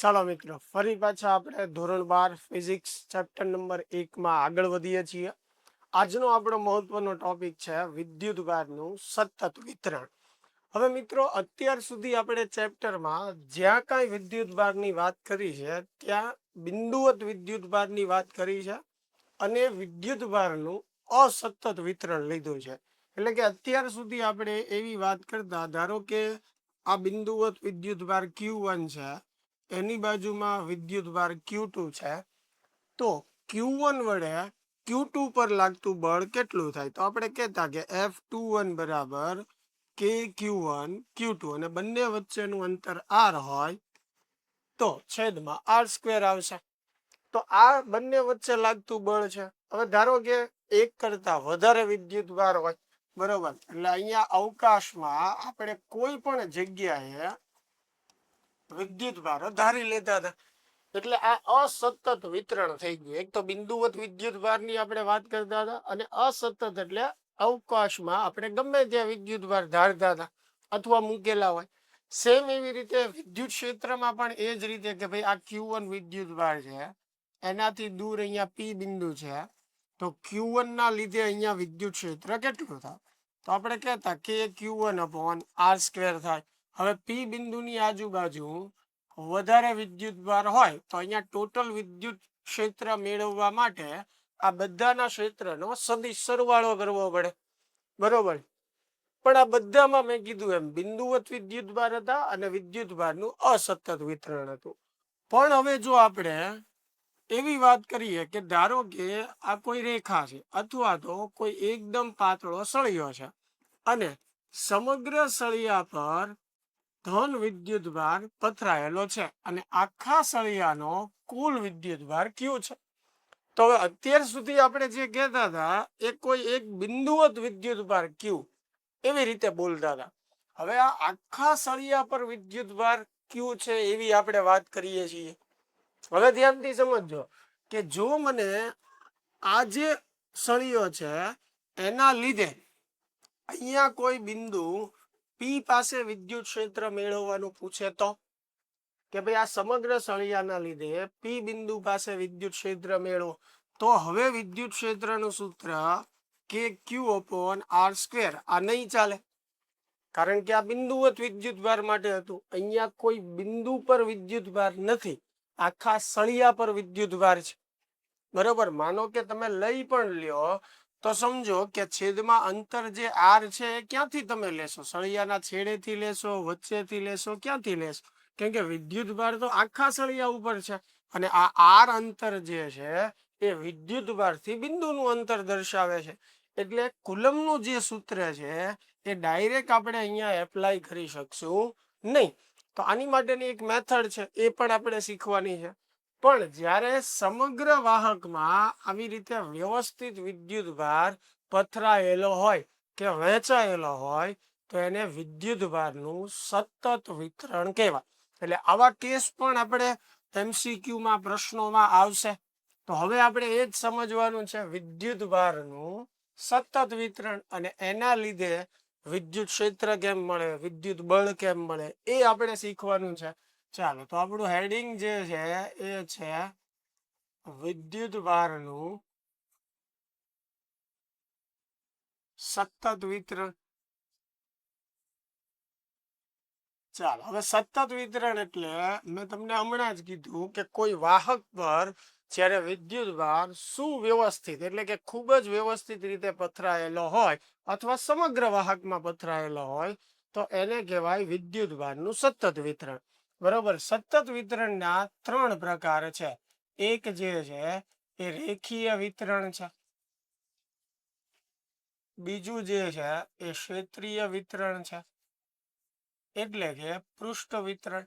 ચાલો મિત્રો, ફરી પાછા આપણે ધોરણ 12 ફિઝિક્સ ચેપ્ટર નંબર 1 માં આગળ વધીએ છીએ. આજનો આપણો મહત્વનો ટોપિક છે વિદ્યુતભારનું સતત વિતરણ. હવે મિત્રો, અત્યાર સુધી આપણે ચેપ્ટરમાં જ્યાં કાંઈ વિદ્યુતભારની વાત કરી છે ત્યાં બિંદુવત વિદ્યુતભારની વાત કરી છે અને વિદ્યુતભારનું અસતત વિતરણ લીધું છે. એટલે કે અત્યાર સુધી આપણે એવી વાત કરતા, ધારો કે આ બિંદુવત વિદ્યુતભાર Q1 છે, એની બાજુમાં વિદ્યુતભાર Q2 છે, તો Q1 વડે Q2 પર લાગતું બળ કેટલું થાય? તો આપણે કહેતા કે F21 બરાબર KQ1 Q2 અને બંને વચ્ચેનું અંતર R હોય તો છેદમાં R² આવશે. તો આ બંને વચ્ચે લાગતું બળ છે. હવે ધારો કે એક કરતા વધારે વિદ્યુતભાર હોય, બરોબર, એટલે અહીંયા અવકાશમાં આપણે કોઈ પણ જગ્યાએ વિદ્યુતભાર ધારી લેતા હતા, એટલે આ અસતત વિતરણ થઈ ગયું. એક તો બિંદુવત વિદ્યુતભારની આપણે વાત કરતા હતા અને અસતત એટલે અવકાશમાં આપણે ગમે ત્યાં વિદ્યુતભાર ધારતા હતા અથવા મૂકેલા હોય. સેમ એવી રીતે વિદ્યુત ક્ષેત્રમાં પણ એ જ રીતે કે ભાઈ આ Q1 વિદ્યુતભાર છે, એનાથી દૂર અહીંયા P બિંદુ છે, તો Q1 ના લીધે અહીંયા વિદ્યુત ક્ષેત્ર કેટલું થાય? તો આપણે કહેતા કે Q1/R² થાય. હવે P બિંદુની આજુબાજુ વધારે વિદ્યુતભાર હોય તો અહીંયા ટોટલ વિદ્યુત ક્ષેત્ર મેળવવા માટે આ બધાના ક્ષેત્રનો સદિશ સરવાળો કરવો પડે, બરોબર. પણ આ બધામાં મેં કીધું એમ બિંદુવત વિદ્યુતભાર હતા અને વિદ્યુતભારનું અસતત વિતરણ હતું. પણ હવે જો આપણે એવી વાત કરીએ કે ધારો કે આ કોઈ રેખા છે અથવા તો કોઈ એકદમ પાતળો સળિયો છે અને સમગ્ર સળિયા પર ધન વિદ્યુતભાર પથરાયેલો છે અને આખા સળિયાનો કુલ વિદ્યુતભાર Q છે. તો હવે અત્યાર સુધી આપણે જે કહેતા હતા એ કોઈ એક બિંદુવત વિદ્યુતભાર Q એવી રીતે બોલતા હતા. હવે આ આખા સળિયા પર વિદ્યુતભાર Q છે એવી આપણે વાત કરીએ છીએ. હવે ધ્યાનથી સમજજો કે જો મને આ જે સળિયો છે એના લીધે અહીંયા કોઈ બિંદુ P પાસે વિદ્યુત ક્ષેત્ર મેળવવાનું પૂછે તો કે ભાઈ આ સમગ્ર સળિયાના લીધે P બિંદુ પાસે વિદ્યુત ક્ષેત્ર મેળવો, તો હવે વિદ્યુત ક્ષેત્રનું સૂત્ર કે Q/R². આ નહીં ચાલે, કારણ કે આ બિંદુવત વિદ્યુતભાર માટે હતું. અહીંયા કોઈ બિંદુ પર વિદ્યુતભાર નથી, આખા સળિયા પર વિદ્યુતભાર છે, બરોબર. માનો કે તમે લઈ પણ લ્યો તો સમજો કે છેદમાં અંતર જે R છે એ ક્યાંથી તમે લેશો? સળિયાના છેડેથી લેશો, વચ્ચેથી લેશો, ક્યાંથી લેશો? કેમ કે વિદ્યુતભાર તો આખા સળિયા ઉપર છે અને આ R અંતર જે છે એ વિદ્યુતભારથી બિંદુનું અંતર દર્શાવે છે. એટલે કુલમનું જે સૂત્ર છે એ ડાયરેક્ટ આપણે અહીંયા એપ્લાય કરી શકશું નહીં. તો આની માટેની એક મેથડ છે, એ પણ આપણે શીખવાની છે. પણ જ્યારે સમગ્ર વાહકમાં આવી રીતે વ્યવસ્થિત વિદ્યુતભાર પથરાયેલો હોય કે વહેંચાયેલો હોય તો એને વિદ્યુતભારનું સતત વિતરણ કહેવાય. એટલે આવા કેસ પણ આપણે MCQમાં પ્રશ્નોમાં આવશે. તો હવે આપણે એ જ સમજવાનું છે વિદ્યુતભારનું સતત વિતરણ અને એના લીધે વિદ્યુત ક્ષેત્ર કેમ મળે, વિદ્યુત બળ કેમ મળે, એ આપણે શીખવાનું છે. ચાલો, તો આપણું હેડિંગ જે છે એ છે વિદ્યુતભારનું સતત વિતરણ. ચાલો, હવે સતત વિતરણ એટલે મેં તમને હમણાં જ કીધું કે કોઈ વાહક પર જ્યારે વિદ્યુતભાર સુવ્યવસ્થિત એટલે કે ખૂબ જ વ્યવસ્થિત રીતે પથરાયેલો હોય અથવા સમગ્ર વાહકમાં પથરાયેલો હોય તો એને કહેવાય વિદ્યુતભારનું સતત વિતરણ, બરોબર. સતત વિતરણના 3 પ્રકાર છે. એક જે છે એ રેખીય વિતરણ છે, બીજું જે છે એ ક્ષેત્રીય વિતરણ છે એટલે કે પૃષ્ઠ વિતરણ,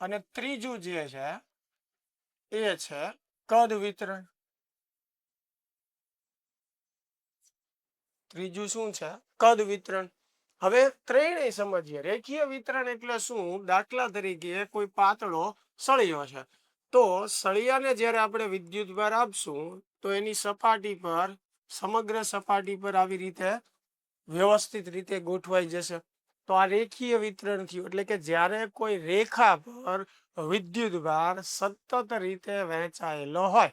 અને ત્રીજું જે છે એ છે કદ વિતરણ. ત્રીજું શું છે? કદ વિતરણ. હવે ત્રણેય સમજીએ. રેખીય વિતરણ એટલે શું? દાખલા તરીકે કોઈ પાતળો સળિયો છે, તો સળિયાને જ્યારે આપણે વિદ્યુતભાર આપશું તો એની સપાટી પર, સમગ્ર સપાટી પર આવી રીતે વ્યવસ્થિત રીતે ગોઠવાઈ જશે. તો આ રેખીય વિતરણ થયું. એટલે કે જ્યારે કોઈ રેખા પર વિદ્યુતભાર સતત રીતે વહેંચાયેલો હોય,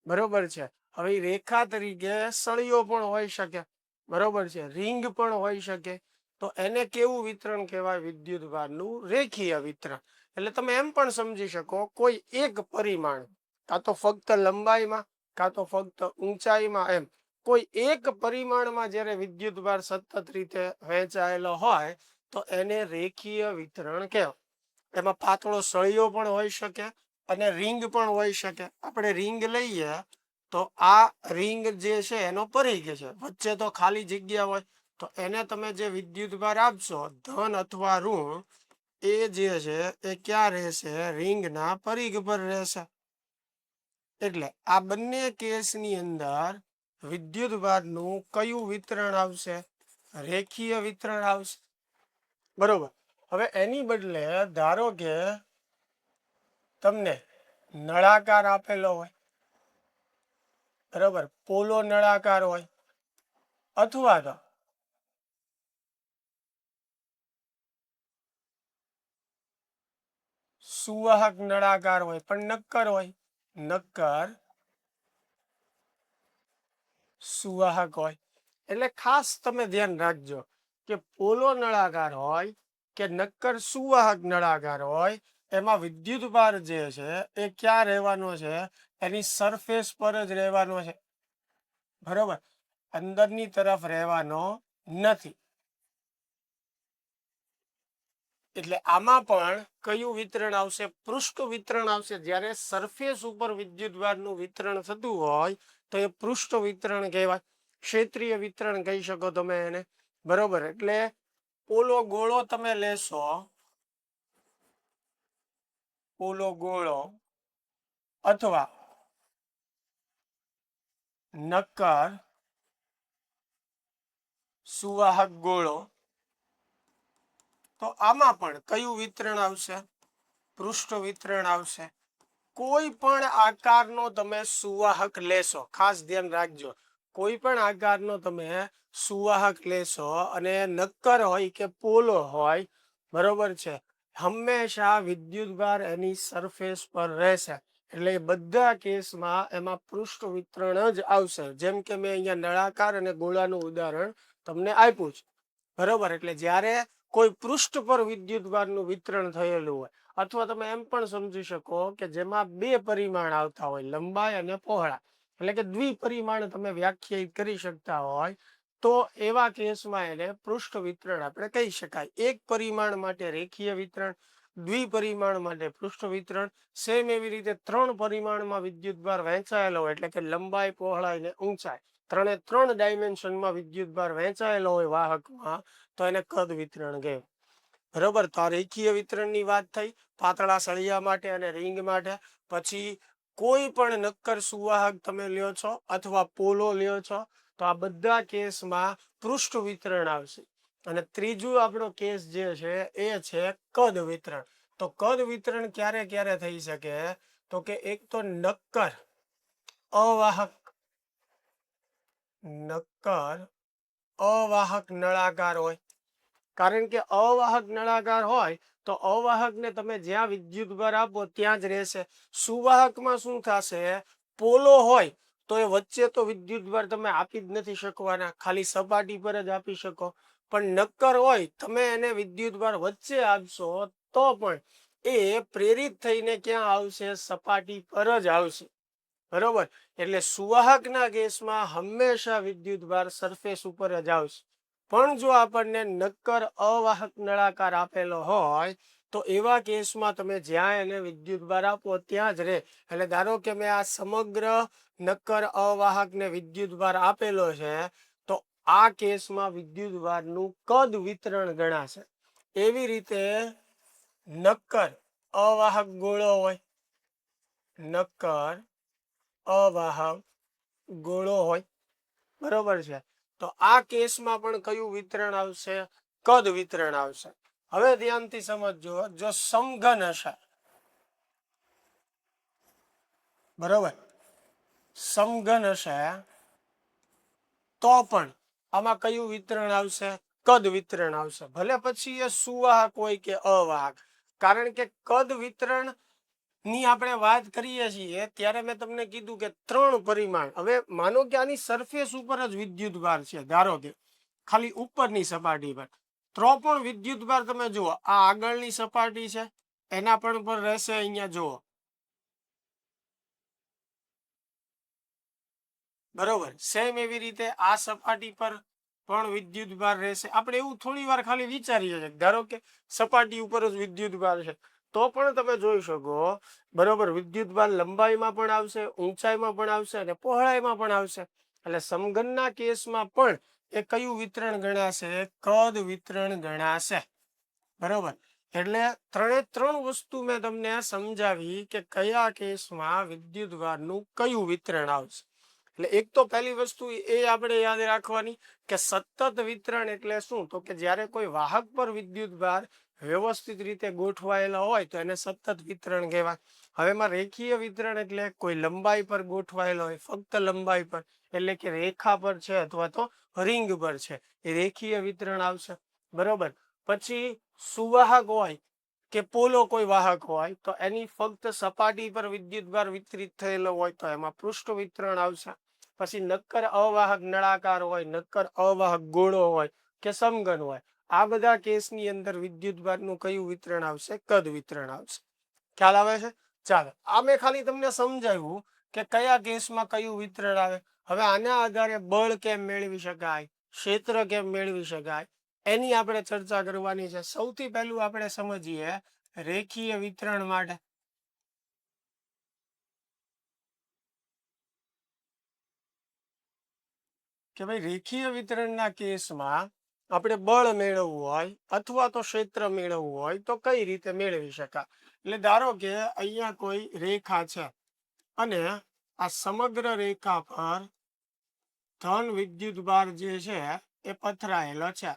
બરોબર છે. હવે રેખા તરીકે સળિયો પણ હોઈ શકે, બરોબર છે, રિંગ પણ હોઈ શકે. તો એને કેવું વિતરણ કહેવાય? વિદ્યુતભારનું રેખીય વિતરણ. એટલે તમે એમ પણ સમજી શકો, કોઈ એક પરિમાણ, કાં તો ફક્ત લંબાઈમાં, કાં તો ફક્ત ઊંચાઈમાં, એમ કોઈ એક પરિમાણમાં જ્યારે વિદ્યુતભાર સતત રીતે વહેંચાયેલો હોય તો એને રેખીય વિતરણ કહેવાય. એમાં પાતળો સળિયો પણ હોઈ શકે અને રિંગ પણ હોઈ શકે. આપણે રિંગ લઈએ તો આ રિંગ જે છે એનો પરિઘ છે, વચ્ચે તો ખાલી જગ્યા હોય, તો એને તમે જે વિદ્યુતભાર આપશો ધન અથવા ઋણ, એ જે છે એ ક્યાં રહેશે? રિંગના પરિઘ પર રહેશે. એટલે આ બંને કેસની અંદર વિદ્યુતભારનું કયું વિતરણ આવશે? રેખીય વિતરણ આવશે, બરોબર. હવે એની બદલે ધારો કે તમને નળાકાર આપેલો હોય, બરોબર, પોલો નળાકાર હોય, અથવા તો સુવાહક નળાકાર હોય પણ નક્કર હોય, નક્કર સુવાહક હોય. એટલે ખાસ તમે ધ્યાન રાખજો કે પોલો નળાકાર હોય કે નક્કર સુવાહક નળાકાર હોય, એમાં વિદ્યુતભાર જે છે એ ક્યાં રહેવાનો છે? એની સરફેસ પર જ રહેવાનો છે, બરોબર, અંદરની તરફ રહેવાનો નથી. એટલે આમાં પણ કયું વિતરણ આવશે? પૃષ્ઠ વિતરણ આવશે. જ્યારે સરફેસ ઉપર વિદ્યુતભારનું વિતરણ થતું હોય તો એ પૃષ્ઠ વિતરણ કહેવાય. ક્ષેત્રીય વિતરણ કહી શકો તમે એને, બરોબર. એટલે પોલો ગોળો તમે લેશો, પોલો ગોળો અથવા નક્કર સુવાહક ગોળો, તો આમાં પણ કયું વિતરણ આવશે? પૃષ્ઠ વિતરણ આવશે. કોઈ પણ આકારનો તમે સુવાહક લેશો, ખાસ ધ્યાન રાખજો, કોઈ પણ આકારનો તમે સુવાહક લેશો અને નક્કર હોય કે પોલો હોય, બરોબર છે, હંમેશા વિદ્યુતભાર એની સરફેસ પર રહેશે. એટલે બધા કેસમાં એમાં પૃષ્ઠ વિતરણ જ આવશે. જેમ કે મેં અહીંયા નળાકાર અને ગોળાનું ઉદાહરણ તમને આપ્યું છે, બરોબર. એટલે જ્યારે કોઈ પૃષ્ઠ પર વિદ્યુતભારનું વિતરણ થયેલું હોય, અથવા તમે એમ પણ સમજી શકો કે જેમાં બે પરિમાણ આવતા હોય, લંબાઈ અને પહોળાઈ, એટલે કે દ્વિપરિમાણ તમે વ્યાખ્યાયિત કરી શકતા હોય, તો એવા કેસમાં એને પૃષ્ઠ વિતરણ આપણે કહી શકાય. એક પરિમાણ માટે રેખીય વિતરણ, દ્વિપરિમાણ માટે પૃષ્ઠ વિતરણ. સેમ એવી રીતે 3 પરિમાણમાં વિદ્યુતભાર વહેંચાયેલો હોય, એટલે કે લંબાઈ, પહોળાઈ અને ઊંચાઈ, 3 ડાયમેન્શનમાં વિદ્યુતભાર વહેંચાયેલો હોય વાહકમાં, તો એને કદ વિતરણ કહેવાય, બરોબર. તો આ રેખીય વિતરણની વાત થઈ પાતળા સળિયા માટે અને રિંગ માટે. પછી કોઈ પણ નક્કર સુવાહક તમે લ્યો છો અથવા પોલો લ્યો છો, તો આ બધા કેસમાં પૃષ્ઠ વિતરણ આવશે. અને ત્રીજું આપણો કેસ જે છે એ છે કદ વિતરણ. તો કદ વિતરણ ક્યારે ક્યારે થઈ શકે? તો કે એક તો નક્કર અવાહક નળાકાર હોય. કારણ કે અવાહક નળાકાર હોય તો અવાહકને તમે જ્યાં વિદ્યુતભાર આપો ત્યાં જ રહેશે. સુવાહકમાં શું થશે? પોલો હોય તો એ વચ્ચે તો વિદ્યુતભાર તમે આપી જ નથી શકવાના, ખાલી સપાટી પર જ આપી શકો. પણ નક્કર હોય તમે એને વિદ્યુતભાર વચ્ચે આપશો તો પણ એ પ્રેરિત થઈને ક્યાં આવશે? સપાટી પર જ આવશે, બરોબર. એટલે સુવાહકના કેસમાં હંમેશા વિદ્યુતભાર સરફેસ ઉપર જ આવશે. પણ જો આપણને નક્કર અવાહક નળાકાર આપેલો હોય તો એવા કેસમાં તમે જ્યાં એને વિદ્યુતભાર આપો ત્યાં જ રહે. એટલે ધારો કે મેં આ સમગ્ર નક્કર અવાહક ને વિદ્યુતભાર આપેલો છે, તો આ કેસમાં વિદ્યુતભારનું કદ વિતરણ ગણાશે. એવી રીતે નક્કર અવાહક ગોળો હોય, નક્કર અવાહક ગોળો હોય, બરોબર છે, તો આ કેસમાં પણ કયું વિતરણ આવશે? કદ વિતરણ આવશે. હવે ધ્યાનથી સમજજો, જો સમઘન હશે, બરોબર, સમઘન હશે તો પણ આમાં કયું વિતરણ આવશે? કદ વિતરણ આવશે, ભલે પછી એ સુવાહક હોય કે અવાહક. કારણ કે કદ વિતરણ ની આપણે વાત કરીએ છીએ ત્યારે મેં તમને કીધું કે 3 પરિમાણ. હવે માનો કે આની સરફેસ ઉપર જ વિદ્યુત ભાર છે, ધારો કે ખાલી ઉપરની સપાટી પર, તો પણ વિદ્યુત ભાર તમે જુઓ, આ આગળની સપાટી છે એના પણ પર રહેશે. અહીંયા જુઓ, બરોબર, સેમ એવી રીતે આ સપાટી પર પણ વિદ્યુત ભાર રહેશે. આપણે એવું થોડી વાર ખાલી વિચારીએ છીએ, ધારો કે સપાટી ઉપર જ વિદ્યુત ભાર છે, તો પણ તમે જોઈ શકો, બરોબર, વિદ્યુત ભાર લંબાઈમાં પણ આવશે, ઊંચાઈમાં પણ આવશે અને પહોળાઈમાં પણ આવશે. એટલે સમઘનના કેસમાં પણ એ કયું વિતરણ ગણાશે? કદ વિતરણ ગણાશે. બરોબર, એટલે 3 વસ્તુ મેં તમને સમજાવી કે કયા કેસમાં વિદ્યુત ભારનું કયું વિતરણ આવશે. એટલે એક તો પહેલી વસ્તુ એ આપણે યાદ રાખવાની કે સતત વિતરણ એટલે શું? તો કે જ્યારે કોઈ વાહક પર વિદ્યુત ભાર વ્યવસ્થિત રીતે ગોઠવાયેલા હોય તો એને સતત વિતરણ કહેવાય. હવે એમાં રેખીય વિતરણ એટલે કોઈ લંબાઈ પર ગોઠવાયેલો હોય, ફક્ત લંબાઈ પર, એટલે કે રેખા પર છે અથવા તો રિંગ પર છે, એ રેખીય વિતરણ આવશે. બરોબર, પછી સુવાહક હોય કે પોલો કોઈ વાહક હોય તો એની ફક્ત સપાટી પર વિદ્યુત ભાર વિતરિત થયેલો હોય તો એમાં પૃષ્ઠ વિતરણ આવશે. પછી નક્કર અવાહક નળાકાર હોય, નક્કર અવાહક ગોળો હોય કે સમઘન હોય, આ બધા કેસની અંદર વિદ્યુત ભારનું કયું વિતરણ આવશે? કદ વિતરણ આવશે. ખ્યાલ આવે છે? ચાલો, આ મેં ખાલી તમને સમજાવ્યું કે કયા કેસમાં કયું વિતરણ આવે. હવે આના આધારે બળ કેમ મેળવી શકાય, ક્ષેત્ર કેમ મેળવી શકાય, એની આપણે ચર્ચા કરવાની છે. સૌથી પહેલું આપણે સમજીએ રેખીય વિતરણ માટે. કે ભાઈ રેખીય વિતરણના કેસમાં આપણે બળ મેળવવું હોય અથવા તો ક્ષેત્ર મેળવવું હોય તો કઈ રીતે મેળવી શકાય? એટલે ધારો કે અહીંયા કોઈ રેખા છે અને આ સમગ્ર રેખા પર ધન વિદ્યુત ભાર જે છે એ પથરાયેલો છે,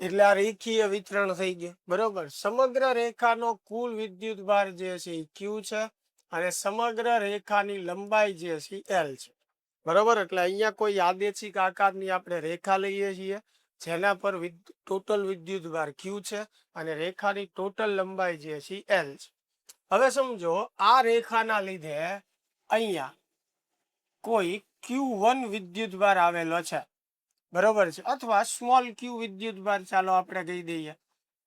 એટલે આ રેખીય વિતરણ થઈ ગયું. બરોબર, સમગ્ર રેખાનો કુલ વિદ્યુત ભાર જે છે એ Q છે અને સમગ્ર રેખાની લંબાઈ જે છે L છે. બરોબર, એટલે અહીંયા કોઈ યાદેચ્છિક આકારની આપણે રેખા લઈએ છીએ જેના પર ટોટલ વિદ્યુત ભાર Q છે અને રેખાની ટોટલ લંબાઈ જે છે L છે. હવે સમજો આ રેખાના લીધે અહીંયા કોઈ Q1 વિદ્યુત ભાર આવેલો છે, બરોબર છે, અથવા સ્મોલ ક્યુ વિદ્યુત ભાર ચાલો આપણે કહી દઈએ,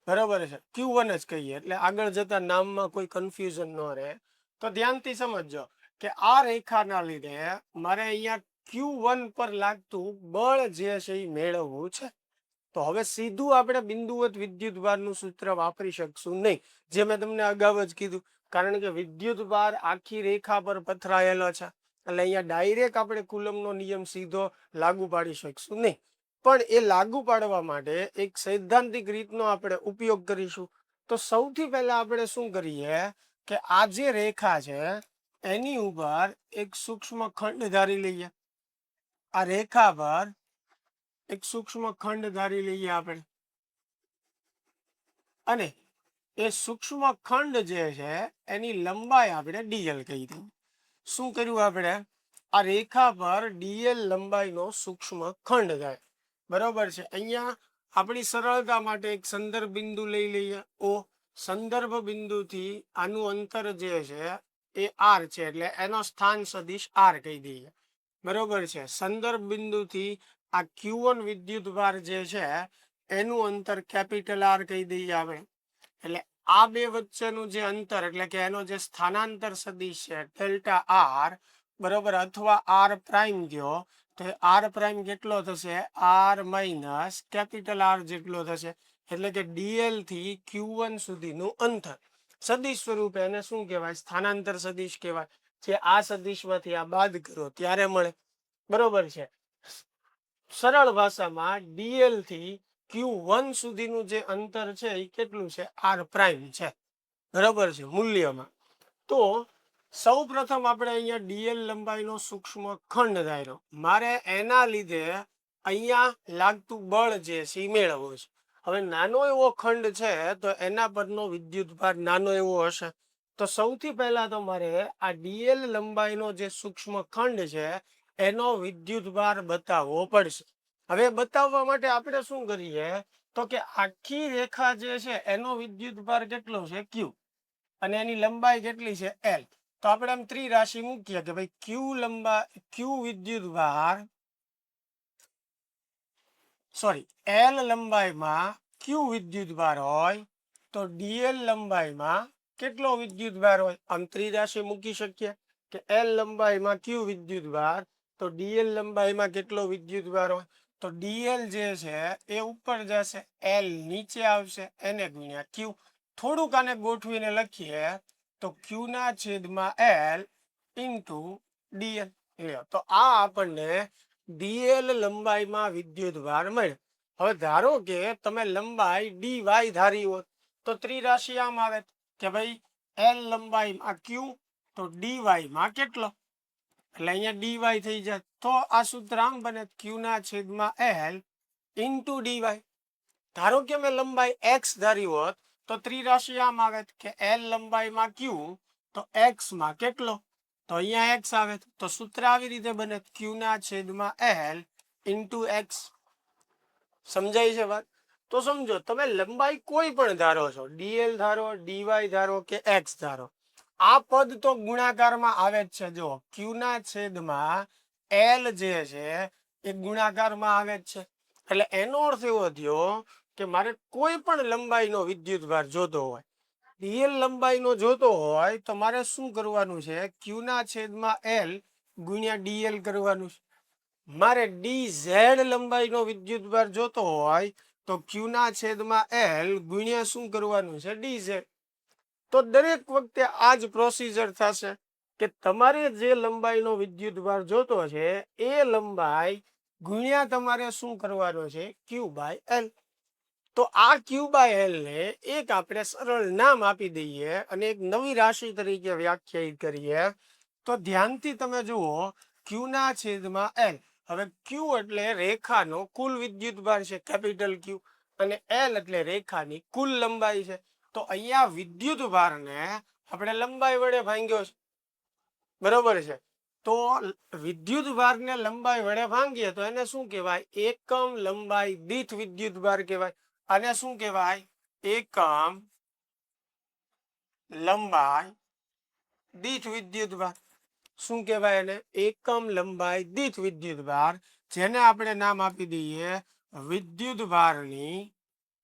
બરોબર છે, Q1 જ કહીએ એટલે આગળ જતા નામમાં કોઈ કન્ફ્યુઝન ન રહે. તો ધ્યાનથી સમજજો કે આ રેખાના લીધે મારે અહીંયા Q1 પર લાગતું બળ જે છે એ મેળવવું છે. તો હવે સીધું આપણે બિંદુવત વિદ્યુત ભારનું સૂત્ર વાપરી શકશું નહીં, જે મેં તમને અગાઉ જ કીધું, કારણ કે વિદ્યુત ભાર આખી રેખા પર પથરાયેલો છે એટલે અહીંયા ડાયરેક્ટ આપણે કુલમનો નિયમ સીધો લાગુ પાડી શકશું નહીં. પણ એ લાગુ પાડવા માટે એક સૈદ્ધાંતિક રીતનો આપણે ઉપયોગ કરીશું. તો સૌથી પહેલા આપણે શું કરીએ કે આ જે રેખા છે એની ઉપર એક સૂક્ષ્મ ખંડ ધારી લઈએ. આ રેખા પર એક સૂક્ષ્મ ખંડ ધારી લઈએ આપણે, અને એ સૂક્ષ્મ ખંડ જે છે એની લંબાઈ આપણે dl કહી દઈએ. શું કર્યું આપણે? આ રેખા પર dl લંબાઈનો સૂક્ષ્મ ખંડ થાય. બરોબર છે, અહીંયા આપણી સરળતા માટે એક સંદર્ભ બિંદુ લઈ લઈએ O. સંદર્ભ બિંદુથી આનું અંતર જે છે એ r છે એટલે એનો સ્થાન સદિશ r કહી દઈએ. બરોબર છે, સંદર્ભ બિંદુથી આ Q1 વિદ્યુત ભાર જે છે એનું અંતર કેપિટલ R કહી દઈએ આપણે. એટલે આ બે વચ્ચેનું જે અંતર એટલે કે એનો જે સ્થાનાંતર સદિશ છે ડેલ્ટા R, બરોબર, અથવા R પ્રાઇમ કયો તો R પ્રાઇમ કેટલો થશે? R માઇનસ કેપિટલ R જેટલો થશે. એટલે કે dl થી Q1 સુધીનું અંતર સદિશ સ્વરૂપે એને શું કહેવાય? સ્થાનાંતર સદિશ કહેવાય. જે આ સદિશમાંથી આ બાદ કરો ત્યારે મળે. બરોબર છે, સરળ ભાષામાં dl થી Q1 સુધીનું જે અંતર છે એ કેટલું છે? R પ્રાઇમ છે. બરાબર છે, મૂલ્યમાં. તો સૌ પ્રથમ આપણે અહીંયા dl લંબાઈનો સૂક્ષ્મ ખંડ ધાર્યો, મારે એના લીધે અહીંયા લાગતું બળ જે છે એ મેળવવું છે. હવે નાનો એવો ખંડ છે તો એના પરનો વિદ્યુત ભાર નાનો એવો હશે. તો સૌથી પહેલા તો મારે આ dl લંબાઈનો જે સૂક્ષ્મ ખંડ છે એનો વિદ્યુત ભાર બતાવવો પડશે. હવે બતાવવા માટે આપણે શું કરીએ તો કે આખી રેખા જે છે એનો વિદ્યુતભાર કેટલો છે ક્યુ અને એની લંબાઈ કેટલી છે એલ. તો આપણે આમ ત્રિરાશિ મૂકીએ કે ભાઈ ક્યુ વિદ્યુતભાર એલ લંબાઈમાં ક્યુ વિદ્યુતભાર હોય તો ડીએલ લંબાઈમાં કેટલો વિદ્યુતભાર હોય. આમ ત્રિરાશિ મૂકી શકીએ કે એલ લંબાઈમાં ક્યુ વિદ્યુતભાર તો ડીએલ લંબાઈમાં કેટલો વિદ્યુતભાર હોય. તો ડીએલ જે છે એ ઉપર જશે, એલ નીચે આવશે, એને ગુણ્યા ક્યુ. થોડુંક આને ગોઠવીને લખીએ તો ક્યુ ના છેદમાં એલ ઇન્ટુ ડીએલ. તો આ આપણને ડીએલ લંબાઈમાં વિદ્યુતભાર મળે. હવે ધારો કે તમે લંબાઈ ડીવાય ધારી હોત તો ત્રિરાશિ આમ આવે કે ભાઈ એલ લંબાઈમાં ક્યુ તો ડીવાયમાં કેટલો, એટલે અહીંયા ડીવાય થઈ જાય. તો આ સૂત્ર આમ બને ક્યુ ના છેદમાં એલ ઇન્ટુ ડીવાય. ધારો કે મેં લંબાઈ એક્સ ધારી હોત તો ત્રિરાશિ આમ આવે કે એલ લંબાઈમાં ક્યુ તો એક્સ માં કેટલો, તો અહીંયા એક્સ આવે તો સૂત્ર આવી રીતે બને ક્યુ ના છેદમાં એલ ઇન્ટુ એક્સ. સમજાય છે વાત? તો સમજો તમે લંબાઈ કોઈ પણ ધારો છો, ડીએલ ધારો, ડીવાય ધારો કે એક્સ ધારો, આ પદ તો ગુણાકારમાં આવે જ છે. જો ક્યુ ના છેદમાં એલ જે છે એ ગુણાકારમાં આવે જ છે. એટલે એનો અર્થ એવો થયો કે મારે કોઈ પણ લંબાઈનો વિદ્યુતભાર જોતો હોય, ડીએલ લંબાઈનો જોતો હોય તો મારે શું કરવાનું છે, ક્યુ ના છેદમાં એલ ગુણ્યા ડીએલ કરવાનું છે. મારે ડી ઝેડ લંબાઈનો વિદ્યુતભાર જોતો હોય તો ક્યુ ના છેદમાં એલ ગુણ્યા શું કરવાનું છે, ડી ઝેડ. તો દરેક વખતે આ જ પ્રોસીજર થશે કે તમારે જે લંબાઈનો વિદ્યુતભાર જોતો છે એ લંબાઈ ગુણ્યા તમારે શું કરવાનો છે, ક્યુ બાય એલ. તો આ ક્યુ બાય એલ ને એક આપણે સરળ નામ આપી દઈએ અને એક નવી રાશિ તરીકે વ્યાખ્યાયિત કરીએ. તો ધ્યાનથી તમે જુઓ, ક્યુ ના છેદમાં એલ. હવે ક્યુ એટલે રેખાનો કુલ વિદ્યુતભાર છે, કેપિટલ ક્યુ, અને એલ એટલે રેખાની કુલ લંબાઈ છે. તો અહીંયા વિદ્યુતભારને આપણે લંબાઈ વડે ભાંગ્યો છે, બરોબર છે. તો વિદ્યુતભારને લંબાઈ વડે ભાંગીએ તો એને શું કહેવાય, એકમ લંબાઈ દીઠ વિદ્યુતભાર કહેવાય. આને શું કહેવાય, એકમ લંબાઈ દીઠ વિદ્યુતભાર. શું કહેવાય એને, એકમ લંબાઈ દીઠ વિદ્યુતભાર, જેને આપણે નામ આપી દઈએ વિદ્યુતભારની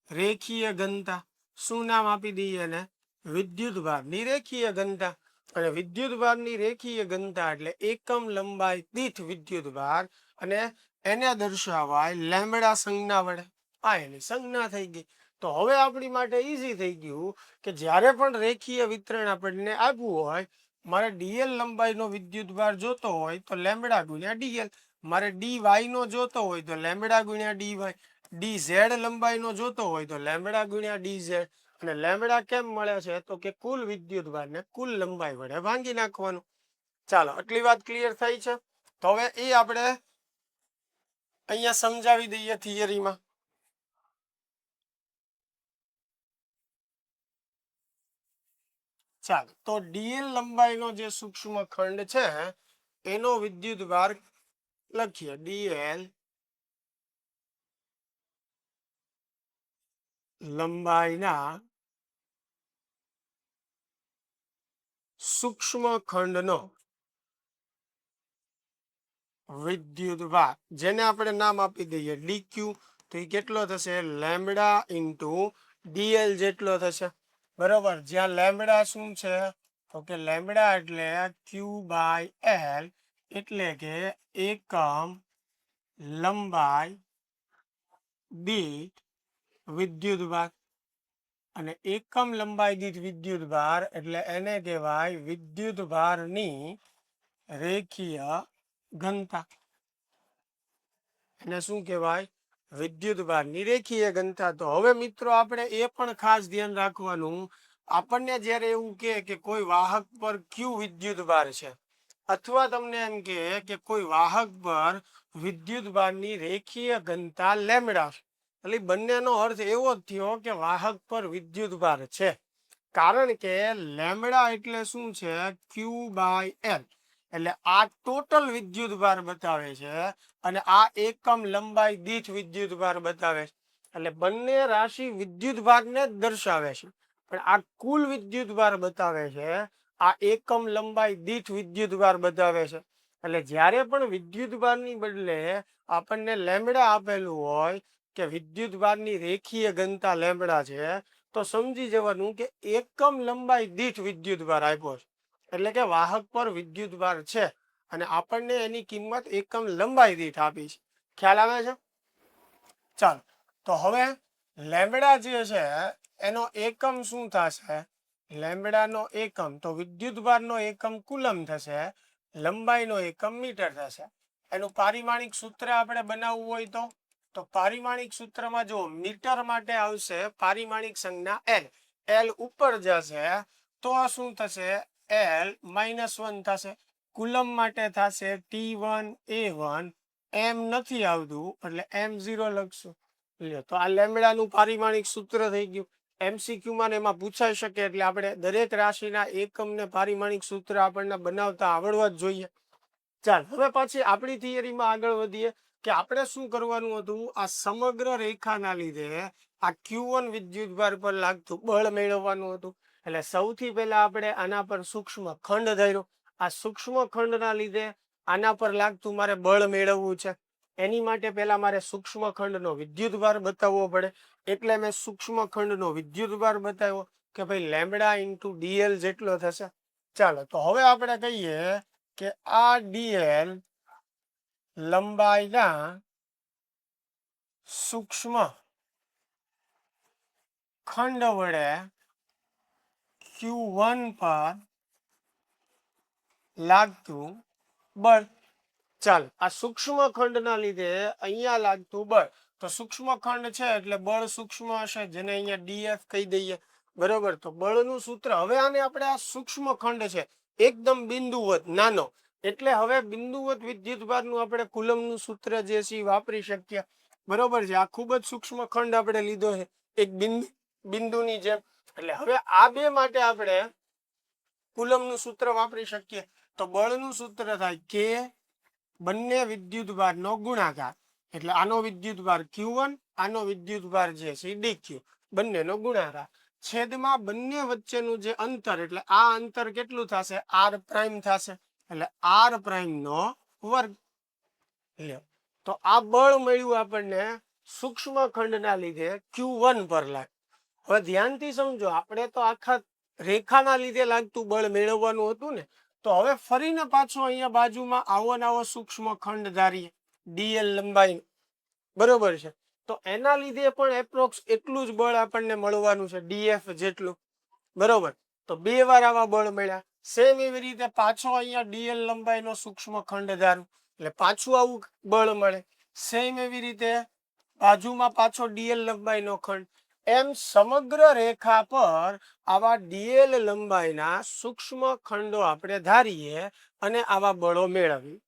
રેખીય ઘનતા. શું નામ આપી દઈએ એને, વિદ્યુતભારની રેખીય ઘનતા. અને વિદ્યુતભારની રેખીય ઘનતા એટલે એકમ લંબાઈ દીઠ વિદ્યુતભાર, અને એને દર્શાવાય લેમ્બડા સંજ્ઞા વડે. આ એની સંજ્ઞા થઈ ગઈ. તો હવે આપણી માટે ઈઝી થઈ ગયું કે જ્યારે પણ રેખીય વિતરણ આપણને આપવું હોય, મારે ડીએલ લંબાઈનો વિદ્યુતભાર જોતો હોય તો લેમ્બડા ગુણ્યા ડીએલ, મારે ડીવાય નો જોતો હોય તો લેમ્બડા ગુણ્યા ડીવાય, ડી ઝેડ લંબાઈનો જોતો હોય તો લેમ્બડા ગુણ્યા ડી ઝેડ. અને લેમ્બડા કેમ મળે છે, તો કે કુલ વિદ્યુતભારને કુલ લંબાઈ વડે ભાંગી નાખવાનું. ચાલો, આટલી વાત ક્લિયર થઈ છે. તો હવે એ આપણે અહીંયા સમજાવી દઈએ થિયરીમાં. ચાલો, તો ડીએલ લંબાઈનો જે સૂક્ષ્મ ખંડ છે એનો વિદ્યુતભાર લખીએ, ડીએલ લંબાઈના સૂક્ષ્મ ખંડનો વિદ્યુતભાર, જેને આપણે નામ આપી દઈએ ડીક્યુ, તો એ કેટલો થશે, લેમ્બડા ઇન્ટુ ડીએલ જેટલો થશે. બરોબર. જ્યાં લેમ્બડા શું છે, તો કે લેમ્બડા એટલે ક્યુ બાય એલ, એટલે કે એકમ લંબાઈ દીઠ વિદ્યુતભાર. અને એકમ લંબાઈ દીઠ વિદ્યુતભાર એટલે એને કહેવાય વિદ્યુતભારની રેખીય ઘનતા. એને શું કહેવાય, વિદ્યુતભારની રેખીય ઘનતા. તો હવે મિત્રો આપણે એ પણ ખાસ ધ્યાન રાખવાનું, આપણને જ્યારે એવું કે કોઈ વાહક પર ક્યુ વિદ્યુતભાર છે, અથવા તમને એમ કે કોઈ વાહક પર વિદ્યુતભારની રેખીય ઘનતા લેમ્બડા, એટલે બંનેનો અર્થ એવો જ થયો કે વાહક પર વિદ્યુતભાર છે. કારણ કે લેમ્બડા એટલે શું છે, ક્યુ બાય એલ, એટલે આ ટોટલ વિદ્યુત ભાર બતાવે છે અને આ એકમ લંબાઈ દીઠ વિદ્યુત ભાર બતાવે છે. એટલે બંને રાશિ વિદ્યુત ભારને જ દર્શાવે છે, પણ આ કુલ વિદ્યુત ભાર બતાવે છે, આ એકમ લંબાઈ દીઠ વિદ્યુત ભાર બતાવે છે. એટલે જ્યારે પણ વિદ્યુત ભારની બદલે આપણને લેમ્બડા આપેલું હોય કે વિદ્યુત ભારની રેખીય ઘનતા લેમ્બડા છે, તો સમજી જવાનું કે એકમ લંબાઈ દીઠ વિદ્યુત ભાર આપ્યો છે, એટલે કે વાહક પર વિદ્યુત ભાર છે અને આપણને એની કિંમત એકમ લંબાઈ દીઠ આપી છે. ખ્યાલ આવે છે? ચાલો, તો હવે લેમ્બડા જે છે એનો એકમ શું થશે? લેમ્બડાનો એકમ તો વિદ્યુત ભારનો એકમ કુલમ થશે, લંબાઈનો એકમ મીટર થશે. એનું પારિમાણિક સૂત્ર આપણે બનાવવું હોય તો પારિમાણિક સૂત્રમાં જો મીટર માટે આવશે પારિમાણિક સંજ્ઞા એલ, એલ ઉપર જશે તો શું થશે? L-1 થશે. કુલમ માટે થશે T1A1, એમ નથી આવતું એટલે M0 લખશું. તો આ લેમ્બડાનું પારિમાણિક સૂત્ર થઈ ગયું. MCQ માં એમાં પૂછાઈ શકે એટલે આપણે દરેક રાશિના એકમને પારિમાણિક સૂત્ર આપણને બનાવતા આવડવા જ જોઈએ. ચાલ, હવે પછી આપણી થિયરીમાં આગળ વધીએ કે આપણે શું કરવાનું હતું. આ સમગ્ર રેખાના લીધે આ Q1 વિદ્યુત ભાર પર લાગતું બળ મેળવવાનું હતું. એટલે સૌથી પહેલા આપણે આના પર સૂક્ષ્મ ખંડ ધાર્યો. આ સૂક્ષ્મ ખંડના લીધે આના પર લાગતું મારે બળ મેળવવું છે. એની માટે પહેલા મારે સૂક્ષ્મ ખંડનો વિદ્યુત ભાર બતાવવો પડે, એટલે મેં સૂક્ષ્મ ખંડનો વિદ્યુત ભાર બતાવ્યો કે ભાઈ લેમ્બડા ઇન્ટુ DL જેટલો થશે. ચાલો, તો હવે આપણે કહીએ કે આ DL લંબાઈના સૂક્ષ્મ ખંડ વડે Q1 પર લાગતું બળ. ચાલ, આ સૂક્ષ્મ ખંડના લીધે અહીંયા લાગતું બળ, તો સૂક્ષ્મ ખંડ છે એટલે બળ સૂક્ષ્મ હશે, જેને અહીંયા DF કહી દઈએ. બરોબર, તો બળનું સૂત્ર હવે આને આપણે આ સૂક્ષ્મ ખંડ છે એકદમ બિંદુવત નાનો, એટલે હવે બિંદુવત વિદ્યુત ભારનું આપણે કુલમનું સૂત્ર જે છે વાપરી શકીએ. બરોબર છે, આ ખૂબ જ સૂક્ષ્મ ખંડ આપણે લીધો છે એક બિંદુની જેમ. એટલે હવે આ બે માટે આપણે કુલમનું સૂત્ર વાપરી શકીએ. તો બળનું સૂત્ર થાય કે બંને વિદ્યુત ભારનો ગુણાકાર, એટલે આનો વિદ્યુત ભાર Q1, આનો વિદ્યુત ભાર જે છે DQ, બંનેનો ગુણાકાર છેદમાં બંને વચ્ચેનું જે અંતર, એટલે આ અંતર કેટલું થશે? R' થશે, એટલે R' નો વર્ગ. તો આ બળ મળ્યું આપણને સૂક્ષ્મ ખંડના લીધે Q1 પર લાગે. હવે ધ્યાનથી સમજો, આપણે તો આખા રેખાના લીધે લાગતું બળ મેળવવાનું હતું ને, તો હવે ફરીને પાછો અહીંયા બાજુમાં આવો ને આવો સૂક્ષ્મ ખંડ ધારીએ DL લંબાઈ. બરોબર છે, તો એના લીધે પણ એપ્રોક્સ એટલું જ બળ આપણને મળવાનું છે DF જેટલું. બરોબર, તો બે વાર આવા બળ મળ્યા. સેમ એવી રીતે પાછો અહીંયા DL લંબાઈનો સૂક્ષ્મ ખંડ ધારું એટલે પાછું આવું બળ મળે. સેમ એવી રીતે બાજુમાં પાછો DL લંબાઈનો ખંડ. એમ સમગ્ર રેખા પર આવા DL લંબાઈના સૂક્ષ્મ ખંડો આપણે ધારીએ અને આવા બળો મેળવીએ.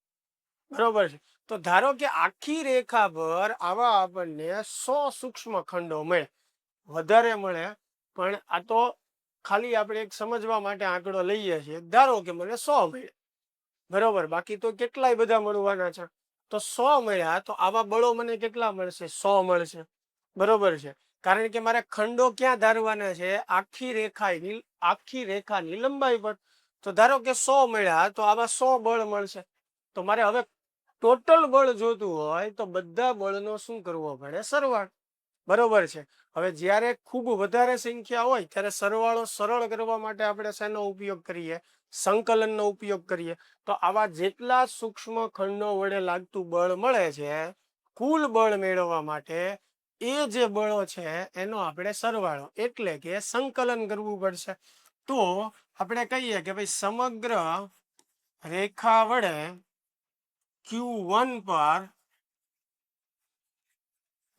બરોબર છે, તો ધારો કે આખી રેખા પર આવા આપણને 100 સૂક્ષ્મ ખંડો મળે, વધારે મળે, પણ આ તો ખાલી આપણે એક સમજવા માટે આંકડો લઈએ છીએ. ધારો કે મને 100 મળે, બરોબર, બાકી તો કેટલાય બધા મળવાના છે. તો 100 મળ્યા તો આવા બળો મને કેટલા મળશે? 100 મળશે. બરોબર છે, કારણ કે મારે ખંડો ક્યાં ધારવાના છે? આખી રેખાની લંબાઈ પર. તો ધારો કે 100 મળ્યા તો આવા 100 બળ મળશે. તો મારે હવે ટોટલ બળ જોતું હોય તો બધા બળનો શું કરવો પડે? સરવાળો. બરોબર છે, હવે જ્યારે ખૂબ વધારે સંખ્યા હોય ત્યારે સરવાળો સરળ કરવા માટે આપણે શેનો ઉપયોગ કરીએ? સંકલનનો ઉપયોગ કરીએ. તો આવા જેટલા સૂક્ષ્મ ખંડો વડે લાગતું બળ મળે છે, કુલ બળ મેળવવા માટે એ જે બળો છે એનો આપણે સરવાળો એટલે કે સંકલન કરવું પડશે. તો આપણે કહીએ કે ભાઈ સમગ્ર રેખા વડે Q1 પર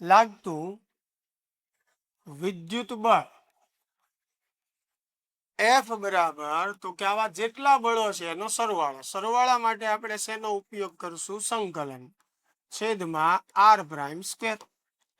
લાગતું વિદ્યુત બળ F બરાબર, તો કે આવા જેટલા બળો છે એનો સરવાળો. સરવાળા માટે આપણે શેનો ઉપયોગ કરશું? સંકલન છેદમાં R'².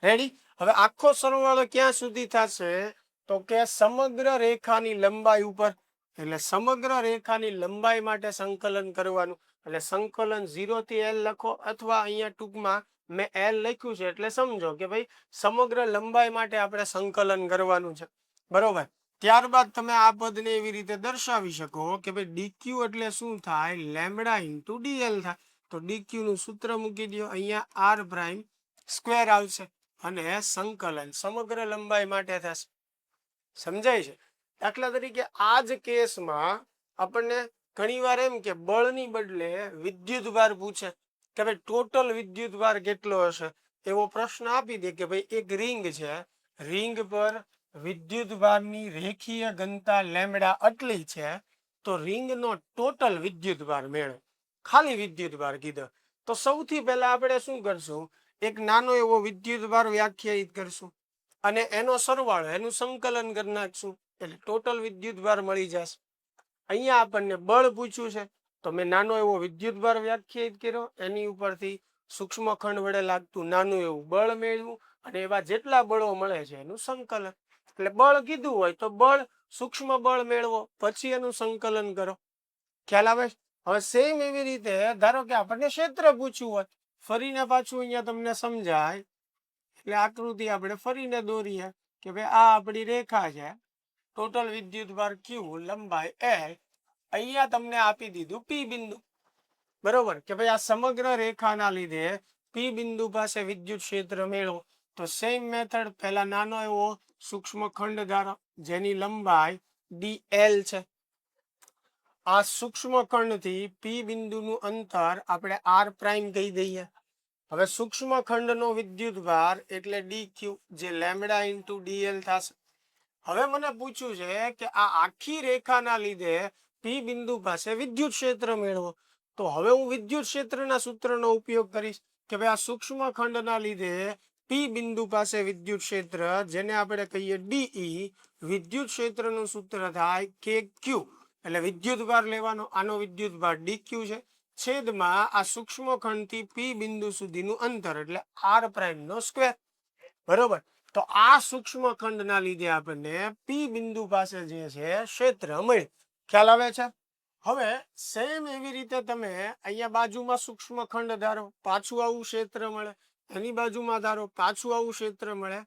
રેડી? હવે આખો સરવાળો ક્યાં સુધી થશે? તો કે સમગ્ર રેખાની લંબાઈ ઉપર, એટલે સમગ્ર રેખાની લંબાઈ માટે સંકલન કરવાનું. એટલે સંકલન 0 થી L લખો, અથવા અહીંયા ટૂંકમાં મેં L લખ્યું છે એટલે સમજો કે ભાઈ સમગ્ર લંબાઈ માટે આપણે સંકલન કરવાનું છે. બરોબર. ત્યારબાદ તમે આ પદને એવી રીતે દર્શાવી શકો કે ભાઈ ડીક્યુ એટલે શું થાય? લેમ્બડા ઇન્ટુ ડીએલ થાય. તો ડીક્યુ નું સૂત્ર મૂકી દો, અહીંયા આર પ્રાઇમ સ્ક્વેર આવશે અને સંકલન સમગ્ર લંબાઈ માટે થશે. સમજાય છે? દાખલા તરીકે આ જ કેસમાં આપણને ઘણીવાર એમ કે બળની બદલે વિદ્યુત ભાર પૂછે કે ભાઈ ટોટલ વિદ્યુત ભાર કેટલો હશે, એવો પ્રશ્ન આપી દે કે ભાઈ એક રિંગ છે, રિંગ પર વિદ્યુત ભારની રેખીય ઘનતા લેમ્બડા આટલી છે, તો રિંગનો ટોટલ વિદ્યુત ભાર મેળવો. ખાલી વિદ્યુત ભાર કીધો તો સૌથી પહેલા આપણે શું કરશું? એક નાનો એવો વિદ્યુત ભાર વ્યાખ્યાયિત કરશું અને એનો સરવાળો, એનું સંકલન કરી નાખશું એટલે ટોટલ વિદ્યુત ભાર મળી જશે. અહીંયા આપણને બળ પૂછ્યું છે તો મેં નાનો એવો વિદ્યુત ભાર વ્યાખ્યાયિત કર્યો, એની ઉપરથી સૂક્ષ્મ ખંડ વડે લાગતું નાનું એવું બળ મેળવ્યું અને એવા જેટલા બળો મળે છે એનું સંકલન. એટલે બળ કીધું હોય તો બળ, સૂક્ષ્મ બળ મેળવો, પછી એનું સંકલન કરો. ખ્યાલ આવે? હવે સેમ એવી રીતે ધારો કે આપણને ક્ષેત્ર પૂછ્યું હોય, ફરીને પાછું અહીંયા તમને સમજાય એટલે આકૃતિ આપણે ફરીને દોરીએ કે ભાઈ આ આપણી રેખા છે, ટોટલ વિદ્યુત ભાર Q, લંબાઈ L, અહીંયા તમને આપી દીધું P બિંદુ. બરોબર કે ભાઈ આ સમગ્ર રેખાના લીધે P બિંદુ પાસે વિદ્યુત ક્ષેત્ર મેળવો. તો સેમ મેથડ, પહેલા નાનો એવો સૂક્ષ્મ ખંડ ધારો જેની લંબાઈ dl છે. આ સૂક્ષ્મ ખંડથી P બિંદુનું અંતર આપણે r પ્રાઇમ કહી દઈએ. હવે સૂક્ષ્મ ખંડનો વિદ્યુત ભાર એટલે dq, જે લેમ્બડા ઇન્ટુ dl થશે. હવે મને પૂછ્યું છે કે આ આખી રેખાના લીધે P બિંદુ પાસે વિદ્યુત ક્ષેત્ર મેળવો. તો હવે હું વિદ્યુત ક્ષેત્રના સૂત્રનો ઉપયોગ કરીશ કે ભાઈ આ સૂક્ષ્મ ખંડના લીધે P બિંદુ પાસે વિદ્યુત ક્ષેત્ર, જેને આપણે કહીએ DE, વિદ્યુત ક્ષેત્રનું સૂત્ર થાય KQ. એટલે વિદ્યુત ભાર લેવાનો, આનો વિદ્યુત ભાર DQ છે, છેદમાં આ સૂક્ષ્મ ખંડથી P બિંદુ સુધીનું અંતર એટલે r પ્રાઇમ નો સ્ક્વેર. બરોબર. તો આ સૂક્ષ્મ ખંડના લીધે આપણને P બિંદુ પાસે જે છે ક્ષેત્ર મળે. ખ્યાલ આવે છે? હવે સેમ એવી રીતે તમે અહીંયા બાજુમાં સૂક્ષ્મ ખંડ ધારો, પાછું આવું ક્ષેત્ર મળે, એની બાજુમાં ધારો, પાછું આવું ક્ષેત્ર મળે.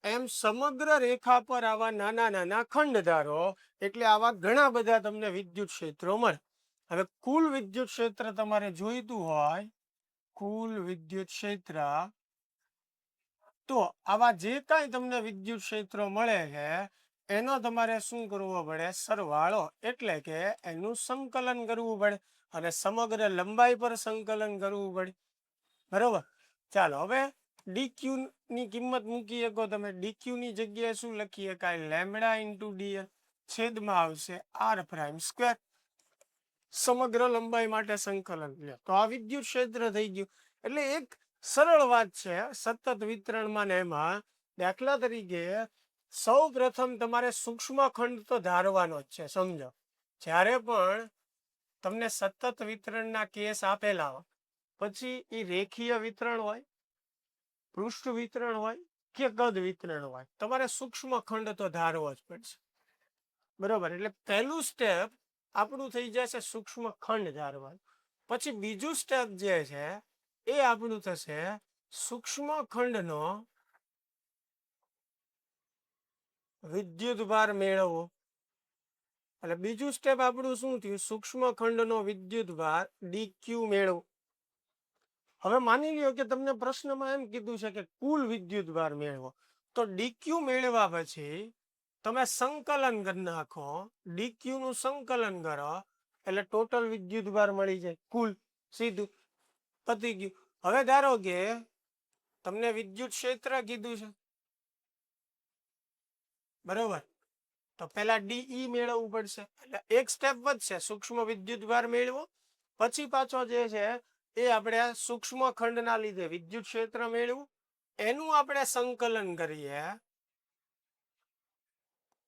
એમ સમગ્ર રેખા પર આવા નાના નાના ખંડ ધારો એટલે આવા ઘણા બધા તમને વિદ્યુત ક્ષેત્રો મળે. હવે કુલ વિદ્યુત ક્ષેત્ર તમારે જોઈતું હોય, કુલ વિદ્યુત ક્ષેત્ર, તો આવા જે કાંઈ તમને વિદ્યુત ક્ષેત્રો મળે છે એનો તમારે શું કરવો પડે? સરવાળો, એટલે કે એનું સંકલન કરવું પડે અને સમગ્ર લંબાઈ પર સંકલન કરવું પડે. બરોબર. ચાલો હવે dq ની કિંમત મૂકી શકો તમે. dq ની જગ્યાએ શું લખી શકાય? લેમ્બડા ઇન્ટુ dl, છેદમાં આવશે r પ્રાઇમ સ્ક્વેર. સમગ્ર લંબાઈ માટે સંકલન. તો આ વિદ્યુત ક્ષેત્ર થઈ ગયું. એટલે એક સરળ વાત છે સતત વિતરણમાં ને એમાં. દાખલા તરીકે સૌ પ્રથમ તમારે સૂક્ષ્મ ખંડ તો ધારવાનો જ છે. સમજો, જ્યારે પણ તમને સતત વિતરણના કેસ આપેલા હોય, પછી એ રેખીય વિતરણ હોય, પૃષ્ઠ વિતરણ હોય કે કદ વિતરણ હોય, તમારે સૂક્ષ્મ ખંડ તો ધારવો જ પડશે. બરોબર. એટલે પહેલું સ્ટેપ આપણું થઈ જશે સૂક્ષ્મ ખંડ ધારવાનું. પછી બીજું સ્ટેપ જે છે એ આપણું થશે સૂક્ષ્મ ખંડનો વિદ્યુત ભાર મેળવવો. એટલે બીજું સ્ટેપ આપણું શું થયું? સૂક્ષ્મ ખંડનો વિદ્યુત ભાર DQ મેળવો. હવે માની લ્યો કે તમને પ્રશ્નમાં એમ કીધું છે કે કુલ વિદ્યુત ભાર મેળવો. તો DQ મેળવ્યા પછી તમે સંકલન કરી નાખો, DQ નું સંકલન કરો એટલે ટોટલ વિદ્યુત ભાર મળી જાય, કુલ, સીધું પતી ગયું. હવે ધારો કે તમને વિદ્યુત ક્ષેત્ર કીધું છે, બરોબર, તો પેલા DE મેળવવું પડશે. એટલે એક સ્ટેપ વધશે, સૂક્ષ્મ વિદ્યુત ભાર મેળવો, પછી પાછો જે છે એ આપણે સૂક્ષ્મ ખંડના લીધે વિદ્યુત ક્ષેત્ર મેળવું, એનું આપણે સંકલન કરીએ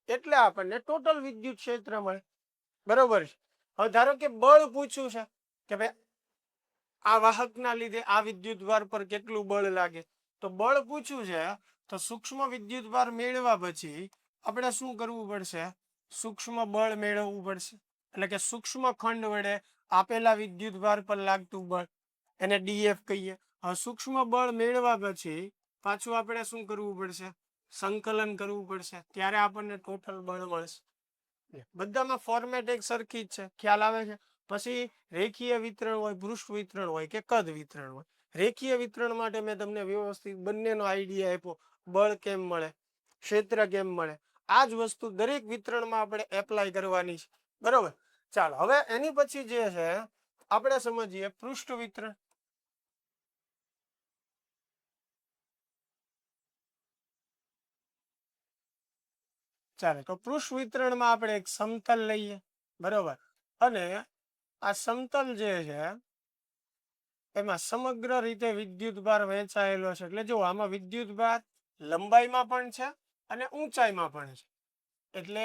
એટલે આપણને ટોટલ વિદ્યુત ક્ષેત્ર મળે. બરોબર છે. હવે ધારો કે બળ પૂછ્યું છે કે ભાઈ આ વાહકના લીધે આ વિદ્યુત ભાર પર કેટલું બળ લાગે, તો બળ પૂછ્યું છે તો સૂક્ષ્મ વિદ્યુત ભાર મેળવ્યા પછી આપણે શું કરવું પડશે? સૂક્ષ્મ બળ મેળવવું પડશે, એટલે કે સૂક્ષ્મ ખંડ વડે આપેલા વિદ્યુત ભાર પર લાગતું બળ, એને ડીએફ કહીએ. હવે સૂક્ષ્મ બળ મેળવ્યા પછી પાછું આપણે શું કરવું પડશે? સંકલન કરવું પડશે, ત્યારે આપણને ટોટલ બળ મળશે. બધામાં ફોર્મેટ એક સરખી જ છે, ખ્યાલ આવે છે. પછી રેખીય વિતરણ હોય, પૃષ્ઠ વિતરણ હોય કે કદ વિતરણ હોય. રેખીય વિતરણ માટે મેં તમને વ્યવસ્થિત બંનેનો આઈડિયા આપ્યો, બળ કેમ મળે, ક્ષેત્ર કેમ મળે. આ જ વસ્તુ દરેક વિતરણમાં આપણે એપ્લાય કરવાની છે, બરોબર. ચાલો હવે એની પછી જે છે આપણે સમજીએ પૃષ્ઠ વિતરણ. ચાલે તો પૃષ્ઠ વિતરણમાં આપણે એક સમતલ લઈએ, બરોબર. અને આ સમતલ જે છે એમાં સમગ્ર રીતે વિદ્યુત ભાર વહેંચાયેલો છે. એટલે જો આમાં વિદ્યુત ભાર લંબાઈમાં પણ છે અને ઊંચાઈમાં પણ છે. એટલે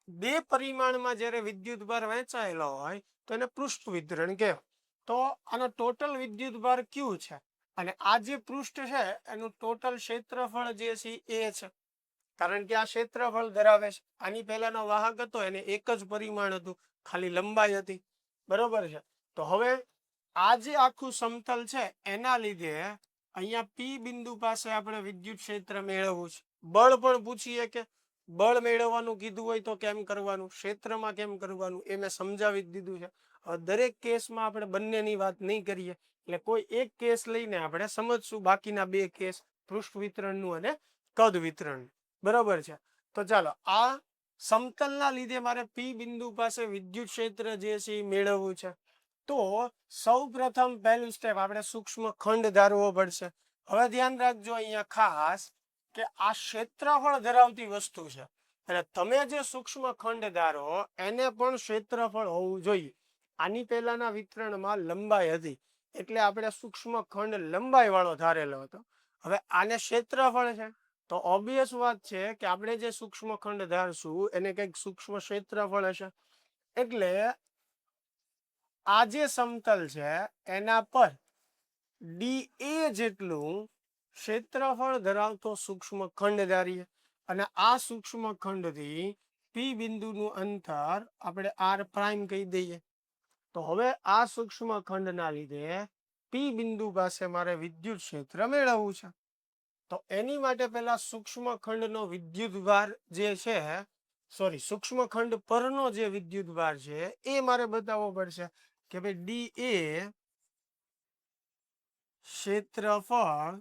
બે પરિમાણમાં જ્યારે વિદ્યુત ભાર વહેંચાયેલો હોય તો એને પૃષ્ઠ વિતરણ કહેવાય. તો આનો ટોટલ વિદ્યુત ભાર ક્યુ છે અને આ જે પૃષ્ઠ છે એનું ટોટલ ક્ષેત્રફળ જે છે એ છે, કારણ કે આ ક્ષેત્રફળ ધરાવે છે. આની પહેલાનો વાહક હતો એને એક જ પરિમાણ હતું, ખાલી લંબાઈ હતી, બરોબર છે. તો હવે આ જે આખું સમતલ છે એના લીધે અહીંયા પી બિંદુ પાસે આપણે વિદ્યુત ક્ષેત્ર મેળવવું છે. બળ પણ પૂછીએ કે બળ મેળવવાનું કીધું હોય તો કેમ કરવાનું, ક્ષેત્રમાં કેમ કરવાનું, એ મેં સમજાવી જ દીધું છે. હવે દરેક કેસમાં આપણે બંનેની વાત નહીં કરીએ, એટલે કોઈ એક કેસ લઈને આપણે સમજશું બાકીના બે કેસ, પૃષ્ઠ વિતરણનું અને કદ વિતરણ, બરોબર છે. તો ચાલો આ સમતલના લીધે મારે પી બિંદુ પાસે વિદ્યુત ક્ષેત્ર જે છે એ મેળવવું છે. તો સૌ પ્રથમ પહેલું સ્ટેપ આપણે સૂક્ષ્મ ખંડ ધારવો પડશે. હવે ધ્યાન રાખજો અહીંયા ખાસ કે આ ક્ષેત્રફળ ધરાવતી વસ્તુ છે, એટલે તમે જે સૂક્ષ્મ ખંડ ધારો એને પણ ક્ષેત્રફળ હોવું જોઈએ. આની પહેલાના વિતરણમાં લંબાઈ હતી એટલે આપણે સૂક્ષ્મ ખંડ લંબાઈ વાળો ધારેલો હતો. હવે આને ક્ષેત્રફળ છે તો ઓબ્વિયસ વાત છે કે આપણે જે સૂક્ષ્મ ખંડ ધારશું એને કંઈક સૂક્ષ્મ ક્ષેત્રફળ હશે. એટલે આ જે સમતલ છે એના પર ડી એ જેટલું ક્ષેત્રફળ ધરાવતો સૂક્ષ્મ ખંડ ધારીએ અને આ સૂક્ષ્મ ખંડથી પી બિંદુનું અંતર આપણે આર પ્રાઇમ કહી દઈએ. તો હવે આ સૂક્ષ્મ ખંડના લીધે પી બિંદુ પાસે મારે વિદ્યુત ક્ષેત્ર મેળવવું છે. તો એની માટે પહેલા સૂક્ષ્મ ખંડનો વિદ્યુત ભાર જે છે, સોરી સૂક્ષ્મ ખંડ પરનો જે વિદ્યુત ભાર છે એ મારે બતાવવો પડશે કે ભાઈ ડી એ ક્ષેત્રફળ